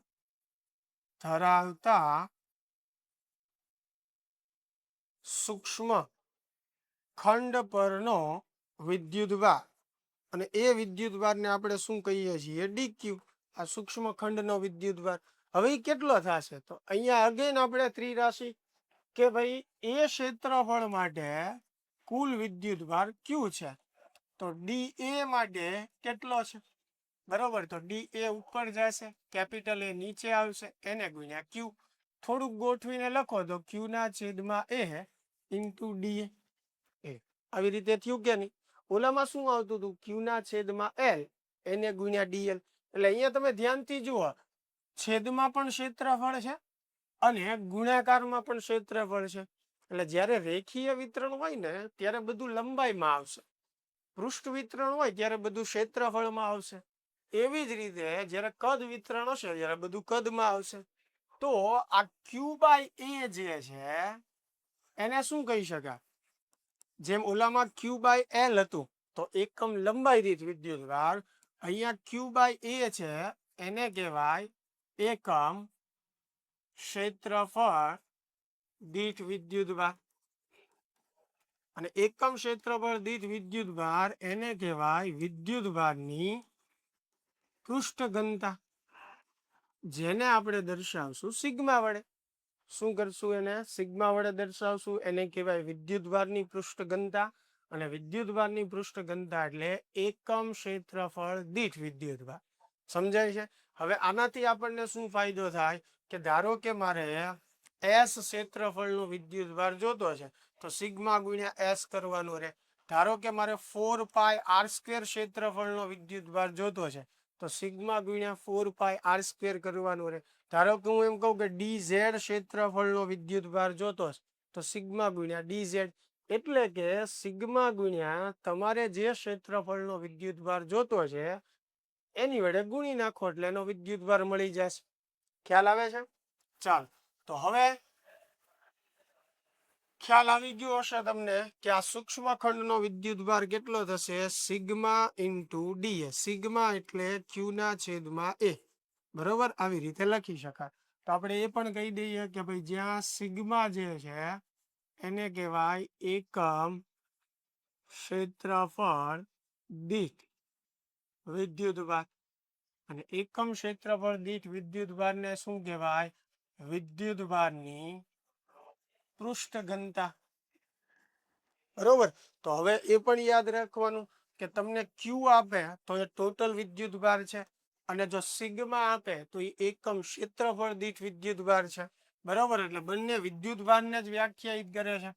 ધરાવતા સૂક્ષ્મ ખંડ પરનો વિદ્યુત ભાર, અને એ વિદ્યુત ભારને આપણે શું કહીએ છીએ? ડી ક્યુ. આ સૂક્ષ્મ ખંડનો વિદ્યુત ભાર. હવે કેટલો થશે? તો અહીંયા અગેન આપણે ત્રિરાશિ કે ભાઈ એ ક્ષેત્રફળ માટે કુલ વિદ્યુત ભાર ક્યુ છે, તો ડી એ માટે કેટલો છે, બરોબર. તો ડી એ ઉપર જશે, કેપિટલ એ નીચે આવશે, એને ગુણ્યા ક્યુ. થોડુંક ગોઠવીને લખો તો ક્યુ ના છેદમાં એ ઇન્ટુ ડી એ. આવી રીતે થયું કે નહીં? ઓલામાં શું આવતું હતું? ક્યુ ના છેદમાં એલ એને ગુણ્યા ડીએલ. એટલે અહીંયા તમે ધ્યાનથી જુઓ, છેદમાં પણ ક્ષેત્રફળ છે અને ગુણાકારમાં પણ ક્ષેત્રફળ છે. એટલે જ્યારે રેખીય વિતરણ હોય ને ત્યારે બધું લંબાઈમાં આવશે, પૃષ્ઠ વિતરણ હોય ત્યારે બધું ક્ષેત્રફળમાં આવશે. એવી જ રીતે જ્યારે કદ વિતરણ હશે ત્યારે બધું કદમાં આવશે. તો આ ક્યુ બાય એ જે છે એને શું કહી શકાય? જેમ ઓલામાં ક્યુ બાય એલ હતું તો એકમ લંબાઈ દીઠ વિદ્યુત ભાર, અહીંયા ક્યુ બાય એ છે એને કહેવાય એકમ ક્ષેત્રફળ દીઠ વિદ્યુત ભાર. અને એકમ ક્ષેત્રફળ દીઠ વિદ્યુત ભાર એને કહેવાય વિદ્યુત ભારની પૃષ્ઠ ઘનતા, જેને આપણે દર્શાવશું સિગ્મા વડે. શું કરશું? એને સિગ્મા વડે દર્શાવશું. એને કહેવાય વિદ્યુત ભારની પૃષ્ઠ ઘનતા. અને વિદ્યુત ભારની પૃષ્ઠ ઘનતા એટલે એકમ ક્ષેત્રફળ દીઠ વિદ્યુત ભાર. સમજાય છે? હવે આનાથી આપણને શું ફાયદો થાય કે ધારો કે મારે એસ ક્ષેત્રફળનો વિદ્યુત ભાર જોતો છે તો સિગ્મા ગુણ્યા એસ કરવાનું રહે. ધારો કે મારે 4 પાઈ આર સ્ક્વેર ક્ષેત્રફળનો વિદ્યુત ભાર જોતો છે તો સિગ્મા ગુણ્યા 4 પાઈ આર સ્ક્વેર કરવાનું રહે. ધારો કે હું એમ કહું કે ડી ઝેડ ક્ષેત્રફળનો વિદ્યુત ભાર જોતો છે તો સિગ્મા ગુણ્યા ડી ઝેડ. એટલે કે સિગ્મા ગુણ્યા તમારે જે ક્ષેત્રફળનો વિદ્યુતભાર જોતો છે એની વડે ગુણી નાખો એટલે એનો વિદ્યુતભાર મળી જશે. ખ્યાલ આવે છે? ચાલ તો હવે ખ્યાલ આવી ગયો હશે તમને કે આ સૂક્ષ્મ ખંડનો વિદ્યુતભાર કેટલો થશે? Sigma into DA. સિગ્મા એટલે ક્યુ ના છેદમાં એ. બરોબર, આવી રીતે લખી શકાય. તો આપણે એ પણ કહી દઈએ કે ભાઈ જ્યાં સિગ્મા જે છે એને કહેવાય એકમ ક્ષેત્રફળ દીઠ વિદ્યુતભાર, અને એકમ ક્ષેત્રફળ દીઠ વિદ્યુતભારને શું કહેવાય? વિદ્યુતભારની પૃષ્ઠ ઘનતા. બરોબર, તો હવે એ પણ યાદ રાખવાનું કે તમને ક્યુ આપે તો એ ટોટલ વિદ્યુતભાર છે, અને જો સિગ્મા આપે તો એ એકમ ક્ષેત્રફળ દીઠ વિદ્યુતભાર છે. બરોબર, એટલે બંને વિદ્યુતભારને જ વ્યાખ્યાયિત કરે છે.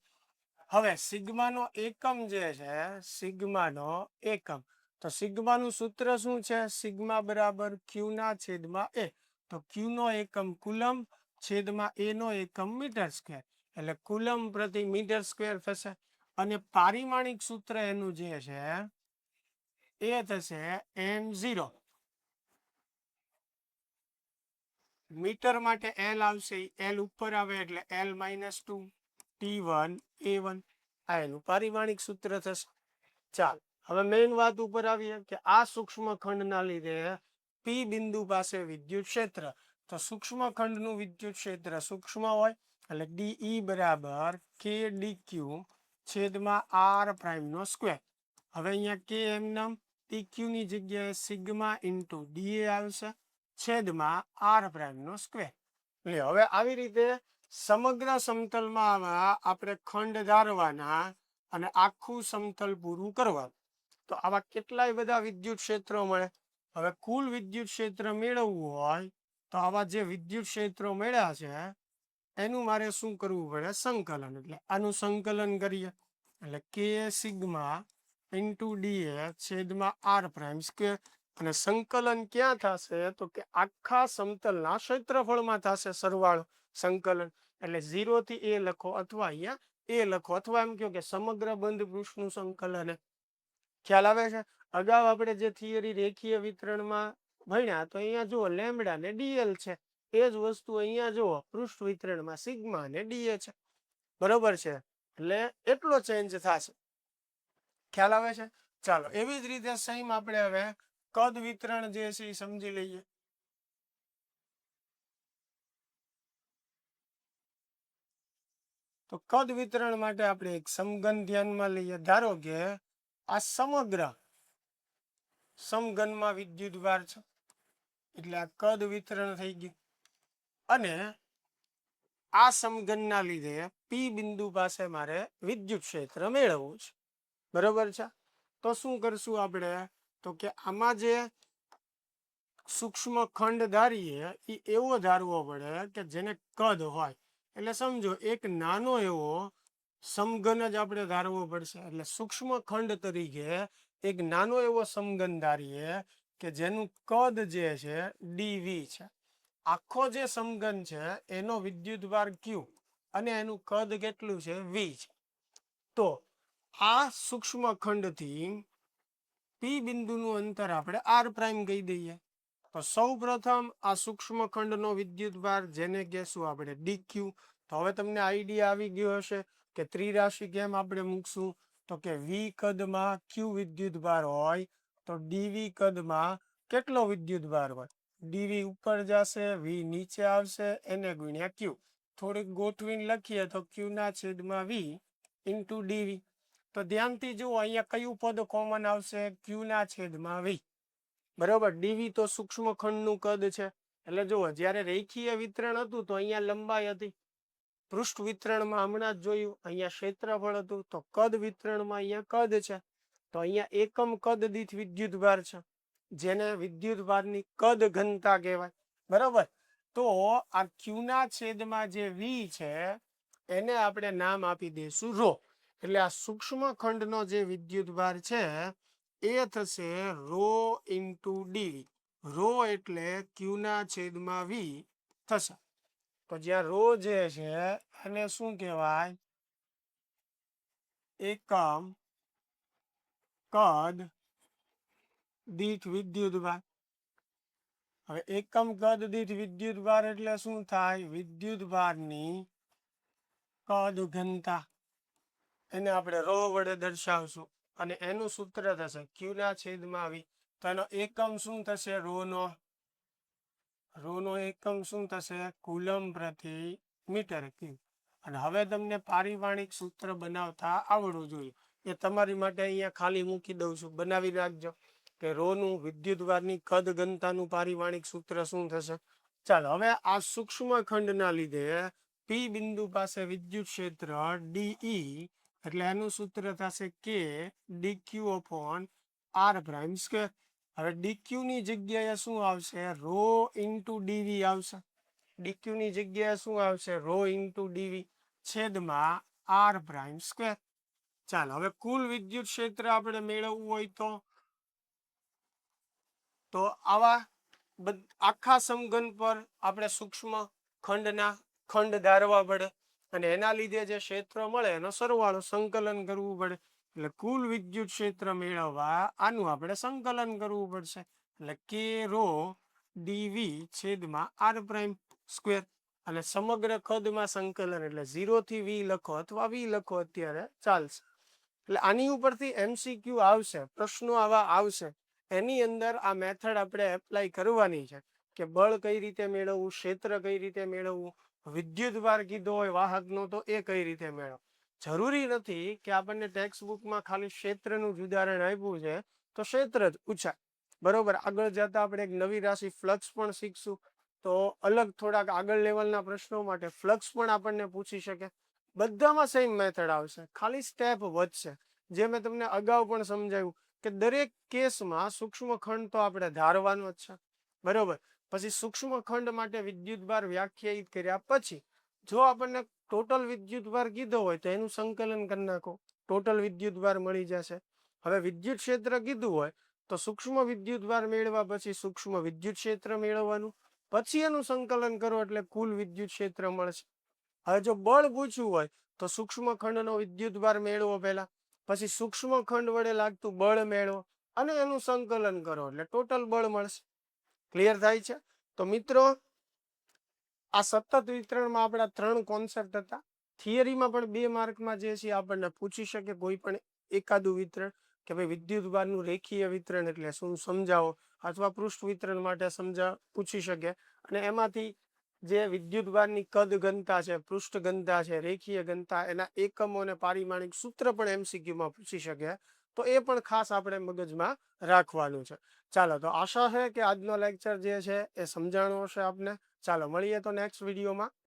હવે સિગ્માનો એકમ જે છે, સિગ્માનો એકમ, તો સિગ્માનું સૂત્ર શું છે? સિગ્મા બરાબર ક્યુ ના છેદમાં એ. તો ક્યુ નો એકમ કુલમ, છેદમાં એ નો એકમ મીટર સ્ક્વેર, એટલે કુલમ પ્રતિ મીટર સ્ક્વેર થશે. અને પારિમાણિક સૂત્ર એનું જે છે એ થશે m0. મીટર માટે L આવશે, L ઉપર આવે એટલે L-2 T1 A1, આ એનું પારિમાણિક સૂત્ર થશે. ચાલ હવે મેઇન વાત ઉપર આવીએ કે આ સૂક્ષ્મ ખંડના લીધે P બિંદુ પાસે વિદ્યુત ક્ષેત્ર, તો સૂક્ષ્મ ખંડનું વિદ્યુત ક્ષેત્ર સૂક્ષ્મ હોય એટલે DE બરાબર K DQ છેદમાં R પ્રાઇમ નો સ્ક્વેર. હવે અહીંયા K એમનામ, PQ ની જગ્યાએ સિગ્મા ઇન્ટુ DA આવશે છેદમાં R પ્રાઇમ નો સ્ક્વેર. એટલે હવે આવી રીતે સમગ્ર સમતલમાં આપણે ખંડ ધારવાના અને આખું સમતલ પૂરું કરવાનું. તો આવા કેટલાય બધા વિદ્યુત ક્ષેત્રો મળે. હવે કુલ વિદ્યુત ક્ષેત્ર મેળવવું હોય તો આવા જે વિદ્યુત ક્ષેત્રો મળ્યા છે એનું મારે શું કરવું પડે? સંકલન. એટલે આનું સંકલન કરીએ એટલે કે સિગ્મા ઇન્ટુ ડીએ છેદમાં આર પ્રાઇમ સ્ક્વેર. અને સંકલન ક્યાં થશે? તો કે આખા સમતલના ક્ષેત્રફળમાં થશે સરવાળો સંકલન. એટલે 0 થી a લખો, અથવા અહીંયા એ લખો, અથવા એમ કહો કે સમગ્ર બંધ પૃષ્ઠનું સંકલન. ખ્યાલ આવે છે? અગાઉ આપણે જે થિયરી રેખીય વિતરણમાં ભણ્યા તો અહીંયા જુઓ લેમ્બડા ને ડીએલ છે, એ જ વસ્તુ અહીંયા જુઓ પૃષ્ઠ વિતરણમાં સિગ્મા ને ડીએ છે. બરોબર છે, એટલે એટલો ચેન્જ થશે. ખ્યાલ આવે છે? ચાલો એવી જ રીતે સેમ આપણે હવે કદ વિતરણ જે છે એ સમજી લઈએ. તો કદ વિતરણ માટે આપણે એક સમઘન ધ્યાનમાં લઈએ. ધારો કે આ સમગ્ર સમઘનમાં વિદ્યુતભાર છે, એટલે આ કદ વિતરણ થઈ ગયું. અને આ સમઘનના લીધે P બિંદુ પાસે મારે વિદ્યુત ક્ષેત્ર મેળવવું છે. બરોબર છે, તો શું કરશું આપણે? તો કે આમાં જે સૂક્ષ્મ ખંડ ધારીએ એ એવો ધારવો પડે કે જેને કદ હોય. એટલે સમજો એક નાનો એવો સમઘન જ આપણે ધારવો પડશે. એટલે સૂક્ષ્મ ખંડ તરીકે એક નાનો એવો સમઘન ધારીએ કે જેનું કદ જે છે dv છે. આખો જે સમઘન છે એનો વિદ્યુતભાર q અને એનું કદ કેટલું છે? v છે. તો આ સૂક્ષ્મ ખંડથી P બિંદુનું અંતર આપણે r પ્રાઇમ કહી દઈએ. તો સૌ પ્રથમ આ સૂક્ષ્મ ખંડનો વિદ્યુતભાર જેને કહેશું આપણે dq. તો હવે તમને આઈડિયા આવી ગયો હશે કે ત્રિરાશિ કેમ આપણે મૂકશું? તો કે v કદમાં q વિદ્યુતભાર હોય તો dv કદમાં કેટલો વિદ્યુતભાર હોય? dv ઉપર જશે, v નીચે આવશે, એને ગુણ્યા q. થોડીક ગોઠવીને લખીએ તો q ના છેદમાં v ઇન્ટુ dv. તો ધ્યાનથી જુઓ અહીંયા કયું પદ કોમન આવશે? q ના છેદમાં v. બરોબર, dv તો સૂક્ષ્મ ખંડનું કદ છે. એટલે જુઓ જ્યારે રેખીય વિતરણ હતું તો અહીંયા લંબાઈ હતી, પૃષ્ઠ વિતરણમાં હમણાં જ જોયું અહીંયા ક્ષેત્રફળ હતું, તો કદ વિતરણમાં અહીંયા કદ છે. તો અહીંયા એકમ કદ દીઠ વિદ્યુતભાર છે, જેને વિદ્યુતભારની કદ ઘનતા કહેવાય. બરોબર, તો આ q ના છેદમાં જે v છે એને આપણે નામ આપી દઈશું ρ. એટલે આ સૂક્ષ્મ ખંડનો જે વિદ્યુતભાર છે એ થશે ρ ઇન્ટુ dv. ρ એટલે q ના છેદમાં v થશે. તો જ્યાં ρ જે છે એને શું કહેવાય? એકમ કદ દીઠ વિદ્યુતભાર. હવે એકમ કદ દીઠ વિદ્યુતભાર એટલે શું થાય? વિદ્યુતભારની કદ ઘનતા, એને આપણે રો વડે દર્શાવશું અને એનું સૂત્ર થશે ક્યુ ના છેદમાં વી. તો એનો એકમ શું થશે? રો નો એકમ શું થશે? કુલમ પ્રતિ મીટર ક્યુબ. અને હવે તમને પારિમાણિક સૂત્ર બનાવતા આવડવું જોઈએ. એ તમારી માટે અહીંયા ખાલી મૂકી દઉં છું, બનાવી રાખજો કે રોનું વિદ્યુતભારની કદ ઘનતાનું પારિમાણિક સૂત્ર શું થશે. ચાલો હવે આ સૂક્ષ્મ ખંડના લીધે પી બિંદુ પાસે વિદ્યુત ક્ષેત્ર ડીઈ, એટલે એનું સૂત્ર થશે કે DQ upon R prime square. હવે ડીક્યુ ની જગ્યાએ શું આવશે? રો ઇન્ટુ ડીવી આવશે. ડીક્યુ ની જગ્યાએ શું આવશે? રો ઇન્ટુ ડીવી છેદમાં આર પ્રાઇમ સ્ક્વેર. ચાલો હવે કુલ વિદ્યુત ક્ષેત્ર આપણે મેળવવું હોય તો આવા આખા સમઘન પર આપણે સૂક્ષ્મ ખંડના ખંડ ધારવા પડે અને એના લીધે જે ક્ષેત્ર મળે એનો સરવાળો સંકલન કરવું પડે. એટલે કુલ વિદ્યુત ક્ષેત્ર મેળવવા આનું આપણે સંકલન કરવું પડશે. એટલે કે રો ડીવી છેદમાં આર પ્રાઇમ સ્ક્વેર. અને સમગ્ર કદમાં સંકલન એટલે 0 થી વી લખો અથવા વી લખો અત્યારે ચાલશે. એટલે આની ઉપરથી MCQ આવશે, પ્રશ્નો આવા આવશે. એની અંદર આ મેથડ આપણે એપ્લાય કરવાની છે કે બળ કઈ રીતે મેળવવું, ક્ષેત્ર કઈ રીતે મેળવવું, વિદ્યુતભાર કીધો હોય વાહકનો તો એ કઈ રીતે મેળવવું. જરૂરી નથી કે આપણને ટેક્સ્ટ બુકમાં ખાલી ક્ષેત્રનું જ ઉદાહરણ આપ્યું છે તો ક્ષેત્ર જ પૂછાય. બરોબર, આગળ જતા આપણે એક નવી રાશિ ફ્લક્સ પણ શીખશું તો અલગ થોડાક આગળ લેવલના પ્રશ્નો માટે ફ્લક્સ પણ આપણને પૂછી શકે. બધામાં સેમ મેથડ આવશે, ખાલી સ્ટેપ વધશે. જે મેં તમને અગાઉ પણ સમજાવ્યું કે દરેક કેસમાં સૂક્ષ્મ ખંડ તો આપણે ધારવાનો જ છે. બરોબર, પછી સૂક્ષ્મ ખંડ માટે વિદ્યુતભાર વ્યાખ્યાયિત કર્યા પછી જો આપણને ટોટલ વિદ્યુતભાર કીધો હોય તો એનું સંકલન કરી નાખો, ટોટલ વિદ્યુતભાર મળી જશે. હવે વિદ્યુત ક્ષેત્ર કીધું હોય તો સૂક્ષ્મ વિદ્યુતભાર મેળવ્યા પછી સૂક્ષ્મ વિદ્યુત ક્ષેત્ર મેળવવાનું, પછી એનું સંકલન કરો એટલે કુલ વિદ્યુત ક્ષેત્ર મળશે. હવે જો બળ પૂછવું હોય તો સૂક્ષ્મ ખંડનો વિદ્યુતભાર મેળવો પહેલા, પછી સૂક્ષ્મ ખંડ વડે લાગતું બળ મેળવો અને એનું સંકલન કરો એટલે ટોટલ બળ મળશે. ક્લિયર થાય છે? તો મિત્રો આ સતત વિતરણમાં આપણા 3 કોન્સેપ્ટ હતા. થિયરીમાં પણ 2 માર્કમાં જે છે આપણને પૂછી શકે કોઈ પણ એકાદું વિતરણ કે ભાઈ વિદ્યુતભારનું રેખીય વિતરણ એટલે શું સમજાવો, અથવા પૃષ્ઠ વિતરણ માટે પૂછી શકે. અને એમાંથી જે વિદ્યુતભારની કદ ઘનતા છે, પૃષ્ઠ ઘનતા છે, રેખીય ઘનતા, એના એકમો અને પારિમાણિક સૂત્ર પણ MCQમાં પૂછી શકે. તો એ પણ ખાસ આપણે મગજમાં રાખવાનું છે. ચાલો, તો આશા છે કે આજનો લેક્ચર જે છે એ સમજાણો હશે આપને. ચાલો મળીએ તો નેક્સ્ટ વિડીયોમાં.